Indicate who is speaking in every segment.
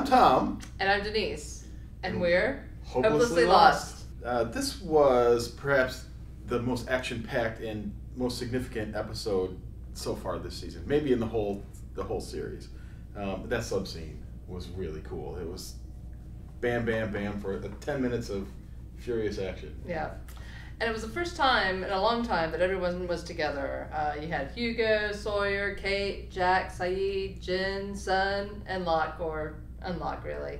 Speaker 1: I'm Tom.
Speaker 2: And I'm Denise. And we're
Speaker 1: Hopelessly Lost. This was perhaps the most action-packed and most significant episode so far this season. Maybe in the whole series. That sub scene was really cool. It was bam, bam, bam for 10 minutes of furious action.
Speaker 2: Yeah. And it was the first time in a long time that everyone was together. You had Hugo, Sawyer, Kate, Jack, Sayid, Jin, Sun, and Locke, or Unlock, really.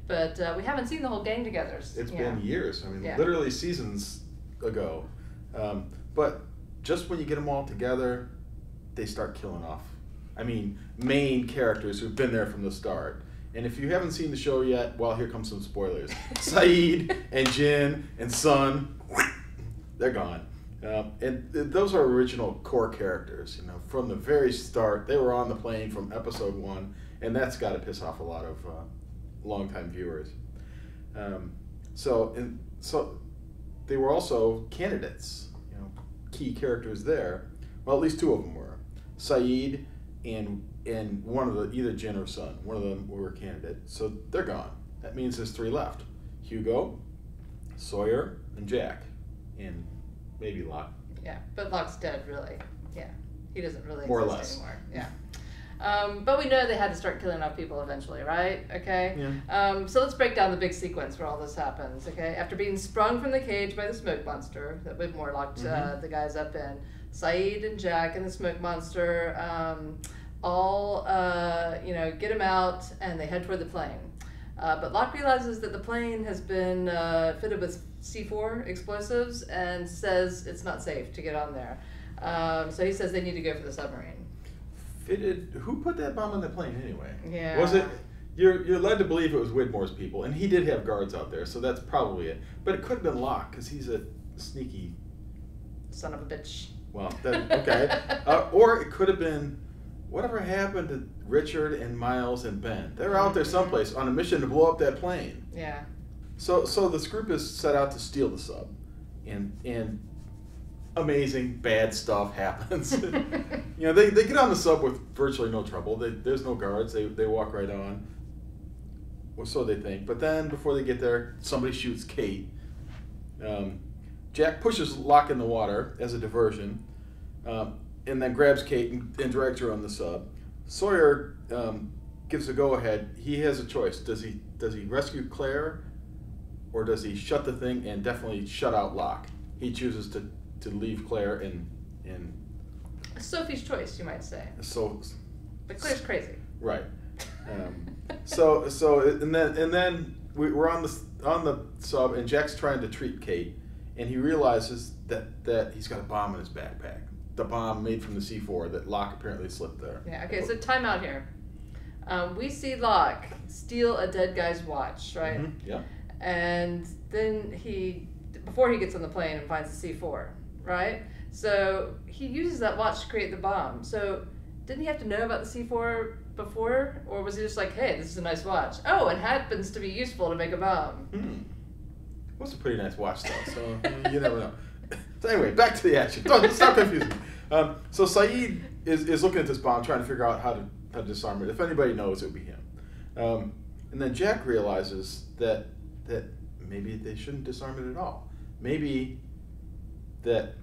Speaker 2: But we haven't seen the whole gang together.
Speaker 1: It's been years. I mean, literally seasons ago. But just when you get them all together, they start killing off. I mean, main characters who've been there from the start. And if you haven't seen the show yet, well, here comes some spoilers. Sayid and Jin and Sun, they're gone. And those are original core characters. You know, from the very start, they were on the plane from episode 1, and that's got to piss off a lot of longtime viewers. So they were also candidates. You know, key characters there. Well, at least 2 of them were. Sayid and one of the, either Jin or Sun, one of them were a candidate. So they're gone. That means there's 3 left. Hugo, Sawyer, and Jack. And maybe Locke.
Speaker 2: Yeah, but Locke's dead, really. Yeah, he doesn't really
Speaker 1: More or
Speaker 2: exist
Speaker 1: less.
Speaker 2: anymore. Yeah. But we know they had to start killing off people eventually, right? Okay.
Speaker 1: Yeah.
Speaker 2: So let's break down the big sequence where all this happens. Okay. After being sprung from the cage by the smoke monster that Whitmore locked the guys up in, Sayid and Jack and the smoke monster all get him out, and they head toward the plane. But Locke realizes that the plane has been fitted with C4 explosives and says it's not safe to get on there. So he says they need to go for the submarine.
Speaker 1: Fitted? Who put that bomb on the plane anyway?
Speaker 2: Yeah.
Speaker 1: Was it? You're led to believe it was Whitmore's people, and he did have guards out there, so that's probably it. But it could have been Locke, because he's a sneaky
Speaker 2: son of a bitch.
Speaker 1: Well, okay. Or it could have been whatever happened to Richard and Miles and Ben. They're out there someplace on a mission to blow up that plane.
Speaker 2: Yeah.
Speaker 1: So this group is set out to steal the sub, and amazing bad stuff happens. You know, they get on the sub with virtually no trouble. There's no guards. They walk right on. Well, so they think. But then before they get there, somebody shoots Kate. Jack pushes Locke in the water as a diversion, and then grabs Kate and drags her on the sub. Sawyer gives a go-ahead. He has a choice. Does he rescue Claire, or does he shut the thing and definitely shut out Locke? He chooses to leave Claire in
Speaker 2: Sophie's choice, you might say. But Claire's crazy.
Speaker 1: Right. And then we're on the sub, and Jack's trying to treat Kate, and he realizes that he's got a bomb in his backpack. The bomb made from the C4 that Locke apparently slipped there.
Speaker 2: Yeah. Okay. So time out here. We see Locke steal a dead guy's watch, right?
Speaker 1: Mm-hmm. Yeah.
Speaker 2: And then before he gets on the plane and finds the C4, right? So he uses that watch to create the bomb. So didn't he have to know about the C4 before, or was he just like, hey, this is a nice watch? Oh, it happens to be useful to make a bomb.
Speaker 1: It was a pretty nice watch, though. So you never know. So anyway, back to the action. Don't stop confusing me. So Sayid is looking at this bomb, trying to figure out how to disarm it. If anybody knows, it would be him. And then Jack realizes that maybe they shouldn't disarm it at all. Maybe that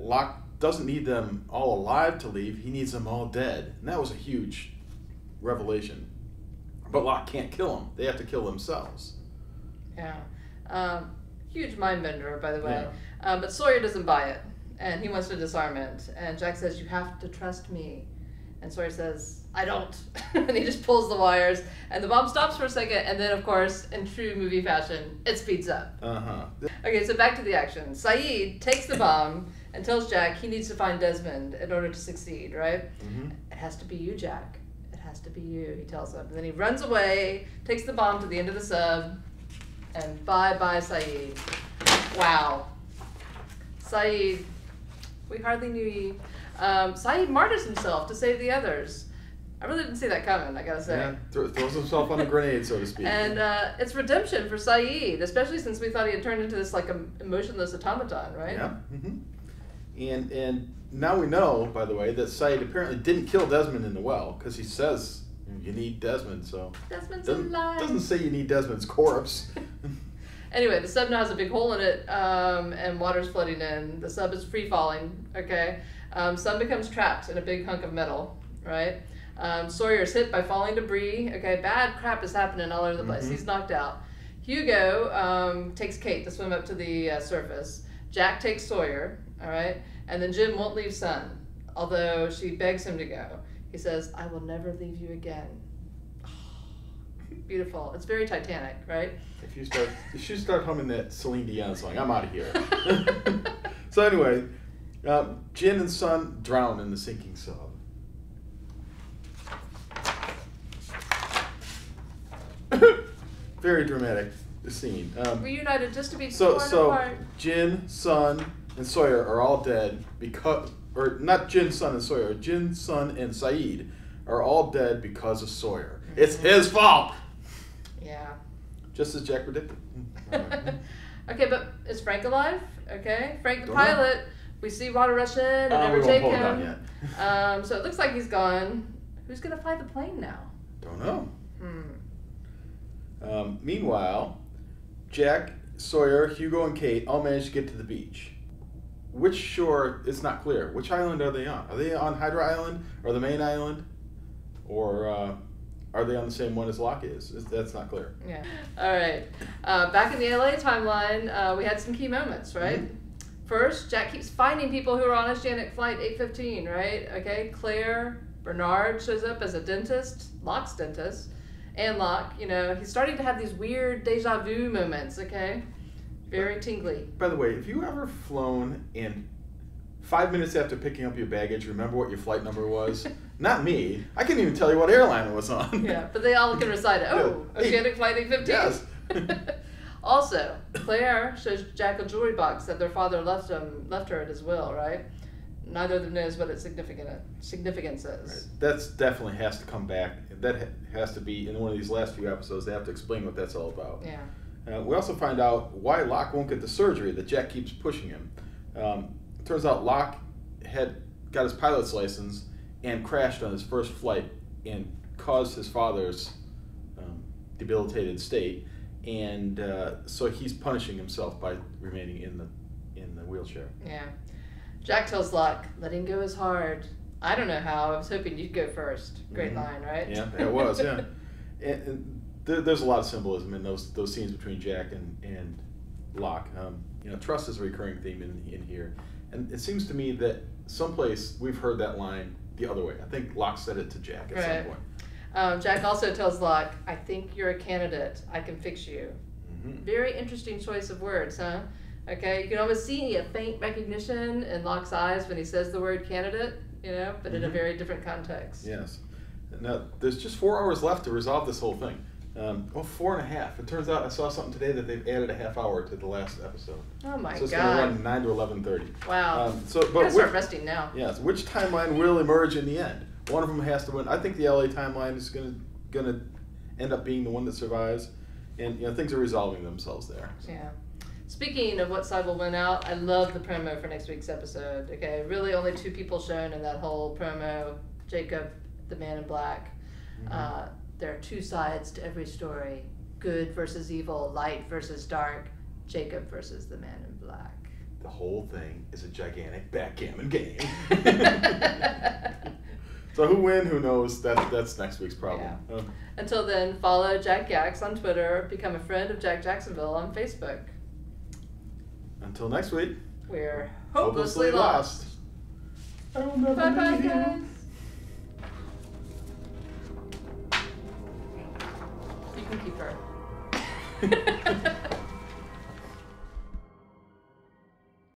Speaker 1: Locke doesn't need them all alive to leave. He needs them all dead. And that was a huge revelation. But Locke can't kill them. They have to kill themselves.
Speaker 2: Yeah. Huge mind bender, by the way.
Speaker 1: Yeah.
Speaker 2: But Sawyer doesn't buy it, and he wants to disarm it. And Jack says, you have to trust me. And Sawyer says, I don't. And he just pulls the wires, and the bomb stops for a second, and then, of course, in true movie fashion, it speeds up. Okay, so back to the action. Sayid takes the bomb and tells Jack he needs to find Desmond in order to succeed, right?
Speaker 1: Mm-hmm.
Speaker 2: It has to be you, Jack. It has to be you, he tells him. And then he runs away, takes the bomb to the end of the sub, and bye-bye, Sayid. Wow. Sayid, we hardly knew you. Sayid martyrs himself to save the others. I really didn't see that coming, I gotta say.
Speaker 1: Yeah, throws himself on a grenade, so to speak.
Speaker 2: And it's redemption for Sayid, especially since we thought he had turned into this like emotionless automaton, right?
Speaker 1: Yeah. Mm-hmm. And now we know, by the way, that Sayid apparently didn't kill Desmond in the well, because he says You need Desmond, so
Speaker 2: Desmond's alive.
Speaker 1: Doesn't say you need Desmond's corpse.
Speaker 2: Anyway, the sub now has a big hole in it, and water's flooding in. The sub is free falling. Okay, Sun becomes trapped in a big hunk of metal. Right. Sawyer's hit by falling debris. Okay, bad crap is happening all over the place. He's knocked out. Hugo takes Kate to swim up to the surface. Jack takes Sawyer. All right, and then Jim won't leave Sun, although she begs him to go. He says, "I will never leave you again." Beautiful. It's very Titanic, right?
Speaker 1: If you start humming that Celine Dion song, I'm out of here. So anyway, Jin and Sun drown in the sinking sub. Very dramatic scene.
Speaker 2: Reunited just to be torn apart.
Speaker 1: Jin, Sun, and Sawyer are all dead because, or not Jin, Sun, and Sawyer. Jin, Sun, and Saeed are all dead because of Sawyer. It's his fault.
Speaker 2: Yeah.
Speaker 1: Just as Jack predicted.
Speaker 2: Okay, but is Frank alive? Okay, Frank the pilot. We see water rush in and never
Speaker 1: we
Speaker 2: take
Speaker 1: won't pull
Speaker 2: him.
Speaker 1: it down yet.
Speaker 2: So it looks like he's gone. Who's gonna fly the plane now?
Speaker 1: Don't know. Meanwhile, Jack, Sawyer, Hugo, and Kate all managed to get to the beach. Which shore, it's not clear. Which island are they on? Are they on Hydra Island or the main island? Or are they on the same one as Locke is? That's not clear.
Speaker 2: Yeah. All right. Back in the LA timeline, we had some key moments, right? First, Jack keeps finding people who are on Oceanic Flight 815, right? Okay, Claire, Bernard shows up as a dentist, Locke's dentist. And Locke, you know, he's starting to have these weird deja vu moments, okay? Very tingly.
Speaker 1: By the way, have you ever flown and 5 minutes after picking up your baggage, remember what your flight number was? Not me. I couldn't even tell you what airline it was on.
Speaker 2: Yeah, but they all can recite it. Oh, Oceanic Flight 815.
Speaker 1: Yes.
Speaker 2: Also, Claire shows Jack a jewelry box that their father left her at his will, right? Neither of them knows what its significance is.
Speaker 1: Right. That's definitely has to come back. That has to be in one of these last few episodes. They have to explain what that's all about.
Speaker 2: Yeah.
Speaker 1: We also find out why Locke won't get the surgery that Jack keeps pushing him. It turns out Locke had got his pilot's license and crashed on his first flight and caused his father's debilitated state, and so he's punishing himself by remaining in the wheelchair.
Speaker 2: Yeah. Jack tells Locke, "Letting go is hard. I don't know how. I was hoping you'd go first." Great line, right?
Speaker 1: Yeah, it was. Yeah, and there's a lot of symbolism in those scenes between Jack and Locke. You know, trust is a recurring theme in here, and it seems to me that someplace we've heard that line the other way. I think Locke said it to Jack at some point.
Speaker 2: Jack also tells Locke, "I think you're a candidate. I can fix you." Very interesting choice of words, huh? Okay, you can almost see a faint recognition in Locke's eyes when he says the word candidate, you know, but in a very different context.
Speaker 1: Yes. Now, there's just 4 hours left to resolve this whole thing. 4.5. It turns out I saw something today that they've added a half hour to the last episode.
Speaker 2: Oh my God.
Speaker 1: So it's going to run 9 to 11:30.
Speaker 2: Wow.
Speaker 1: But
Speaker 2: gotta start resting now.
Speaker 1: Yes. Which timeline will emerge in the end? One of them has to win. I think the LA timeline is going to end up being the one that survives, and you know things are resolving themselves there. So.
Speaker 2: Yeah. Speaking of what side will win out, I love the promo for next week's episode. Okay, really only 2 people shown in that whole promo. Jacob, the man in black. There are 2 sides to every story. Good versus evil, light versus dark. Jacob versus the man in black.
Speaker 1: The whole thing is a gigantic backgammon game. So who wins? Who knows? That's next week's problem.
Speaker 2: Yeah. Until then, follow Jack Yax on Twitter. Become a friend of Jack Jacksonville on Facebook.
Speaker 1: Until next week,
Speaker 2: we're hopelessly lost. Bye-bye, guys. You can keep her.